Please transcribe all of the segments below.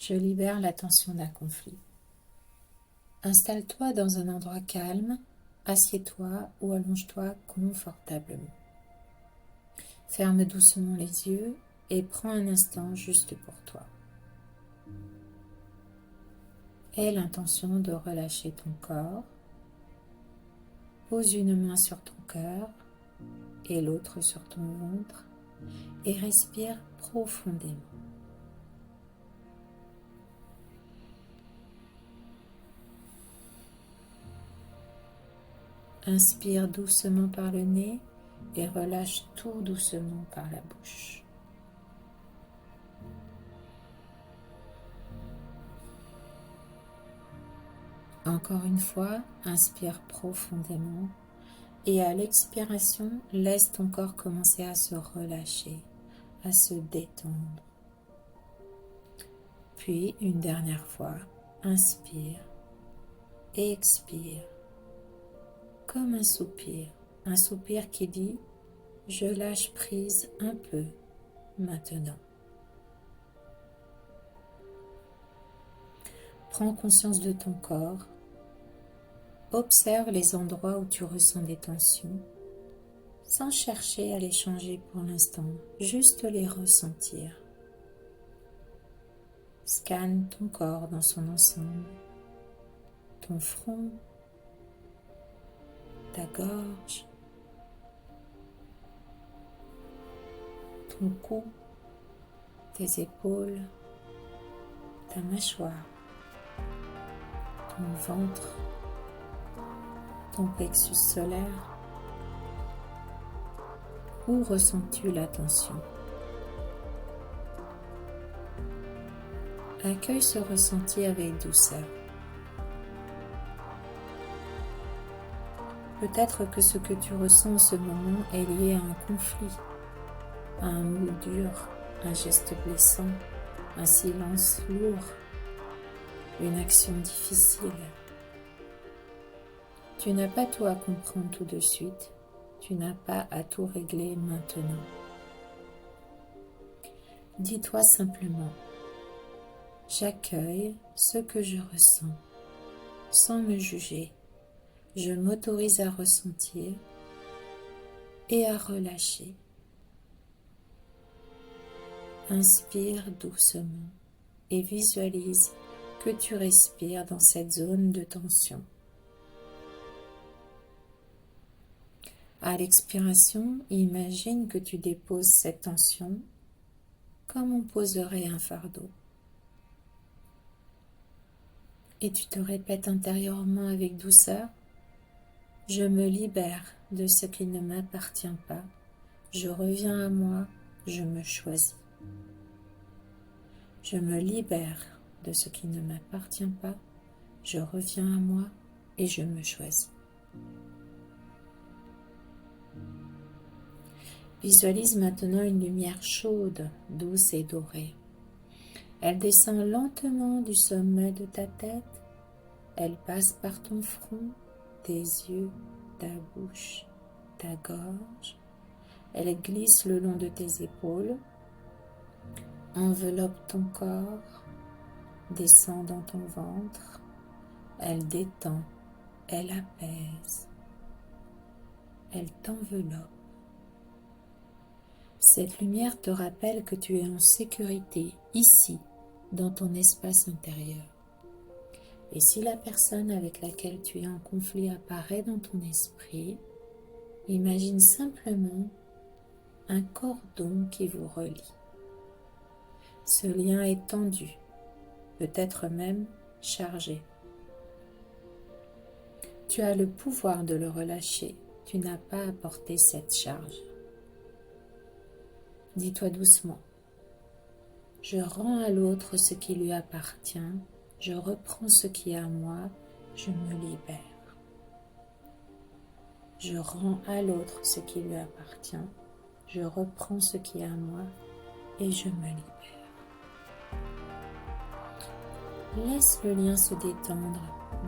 Je libère la tension d'un conflit. Installe-toi dans un endroit calme, assieds-toi ou allonge-toi confortablement. Ferme doucement les yeux et prends un instant juste pour toi. Aie l'intention de relâcher ton corps. Pose une main sur ton cœur et l'autre sur ton ventre et respire profondément. Inspire doucement par le nez et relâche tout doucement par la bouche. Encore une fois, inspire profondément et à l'expiration, laisse ton corps commencer à se relâcher, à se détendre. Puis, une dernière fois, inspire et expire comme un soupir qui dit « Je lâche prise un peu maintenant ». Prends conscience de ton corps. Observe les endroits où tu ressens des tensions, sans chercher à les changer pour l'instant, juste les ressentir. Scanne ton corps dans son ensemble, ton front, ta gorge, ton cou, tes épaules, ta mâchoire, ton ventre, ton plexus solaire. Où ressens-tu la tension? Accueille ce ressenti avec douceur. Peut-être que ce que tu ressens en ce moment est lié à un conflit, à un mot dur, un geste blessant, un silence lourd, une action difficile. Tu n'as pas tout à comprendre tout de suite, tu n'as pas à tout régler maintenant. Dis-toi simplement, j'accueille ce que je ressens, sans me juger. Je m'autorise à ressentir et à relâcher. Inspire doucement et visualise que tu respires dans cette zone de tension. À l'expiration, imagine que tu déposes cette tension comme on poserait un fardeau. Et tu te répètes intérieurement avec douceur, je me libère de ce qui ne m'appartient pas, je reviens à moi, je me choisis. Je me libère de ce qui ne m'appartient pas, je reviens à moi et je me choisis. Visualise maintenant une lumière chaude, douce et dorée. Elle descend lentement du sommet de ta tête, elle passe par ton front, tes yeux, ta bouche, ta gorge. Elle glisse le long de tes épaules, enveloppe ton corps, descend dans ton ventre. Elle détend, elle apaise, elle t'enveloppe. Cette lumière te rappelle que tu es en sécurité, ici, dans ton espace intérieur. Et si la personne avec laquelle tu es en conflit apparaît dans ton esprit, imagine simplement un cordon qui vous relie. Ce lien est tendu, peut-être même chargé. Tu as le pouvoir de le relâcher, tu n'as pas à porter cette charge. Dis-toi doucement, je rends à l'autre ce qui lui appartient, je reprends ce qui est à moi, je me libère. Je rends à l'autre ce qui lui appartient, je reprends ce qui est à moi et je me libère. Laisse le lien se détendre,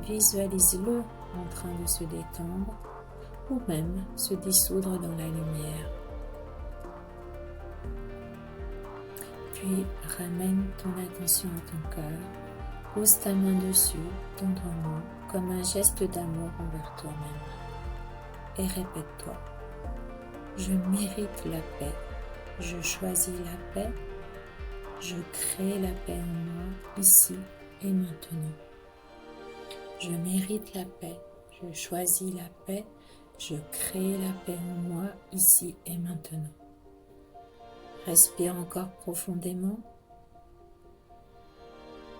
visualise-le en train de se détendre ou même se dissoudre dans la lumière. Puis ramène ton attention à ton cœur, pose ta main dessus tendrement comme un geste d'amour envers toi-même et répète-toi: je mérite la paix, je choisis la paix, je crée la paix en moi ici et maintenant. Je mérite la paix, je choisis la paix, je crée la paix en moi ici et maintenant. Respire encore profondément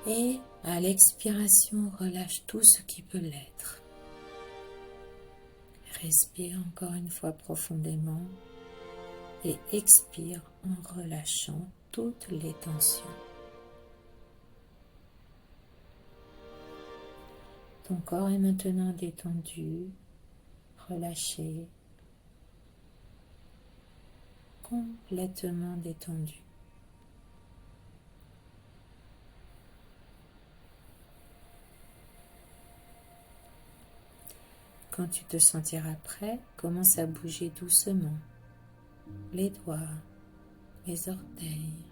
et à l'expiration, relâche tout ce qui peut l'être. Respire encore une fois profondément et expire en relâchant toutes les tensions. Ton corps est maintenant détendu, relâché, complètement détendu. Quand tu te sentiras prêt, commence à bouger doucement les doigts, les orteils.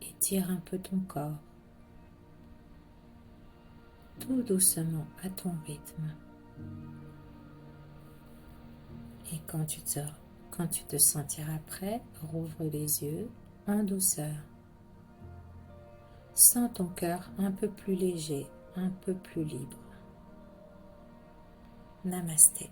Étire un peu ton corps, tout doucement à ton rythme. Et quand tu te sentiras prêt, rouvre les yeux en douceur. Sens ton cœur un peu plus léger, un peu plus libre. Namasté.